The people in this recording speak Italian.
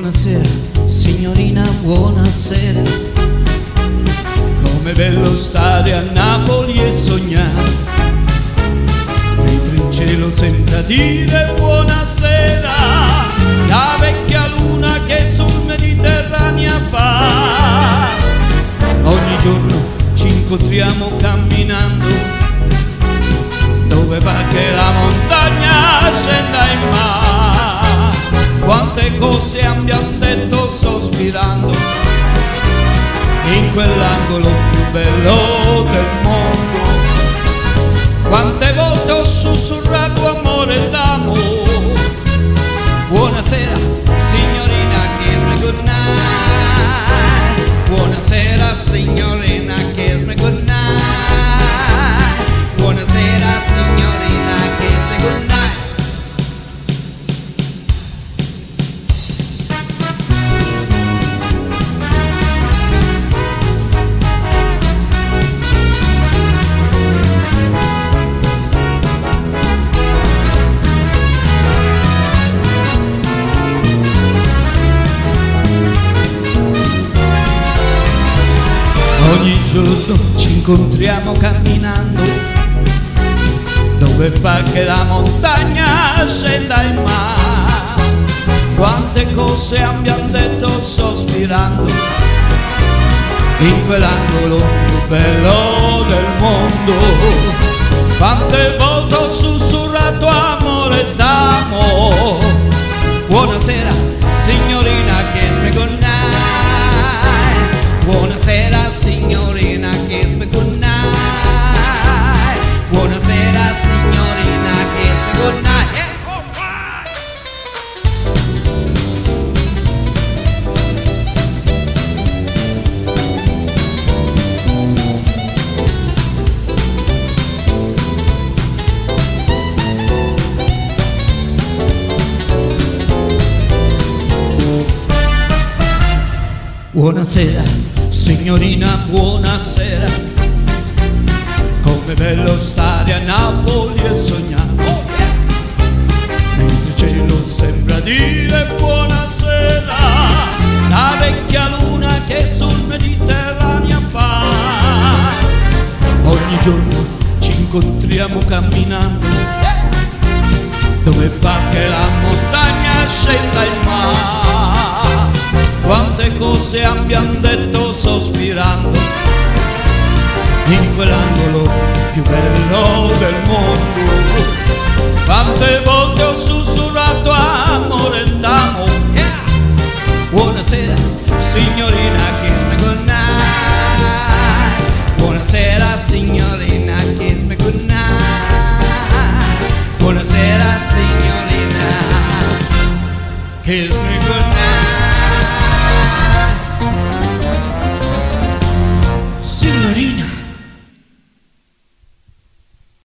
Buonasera, signorina, buonasera. Com'è bello stare a Napoli e sognare, mentre in cielo sembra dire buonasera. La vecchia luna che sul Mediterraneo fa. Ogni giorno ci incontriamo camminando, dove va che la montagna scenda in mare. Quante cose abbiamo detto sospirando, in quell'angolo più bello del mondo. Quante volte ho sussurrato amore d'amore. Buonasera, signorina, kiss me goodnight. Buonasera, signorina, kiss me goodnight. Buonasera, signorina, kiss me goodnight. Ogni giorno ci incontriamo camminando, dove fa che la montagna scenda in mare. Quante cose abbiamo detto sospirando, in quell'angolo più bello del mondo. Quante volte ho sussurrato amore d'amore. Buonasera, signorina, kiss me goodnight. Buonasera, signorina, kiss me goodnight. Buonasera, signorina, kiss me goodnight. Yeah. Buonasera, signorina, buonasera. Com'è bello stare a Napoli e sognare, mentre il cielo sembra dire buonasera. La vecchia luna che sul Mediterraneo fa. Ogni giorno ci incontriamo camminando, dove fa che la montagna scenda in mare. Quante cose abbiamo detto sospirando, in quell'angolo più bello del mondo. Quante volte ho sussurrato amore d'amore. Yeah. Buonasera, signorina, kiss me goodnight. Buonasera, signorina, kiss me goodnight. Buonasera, signorina, kiss me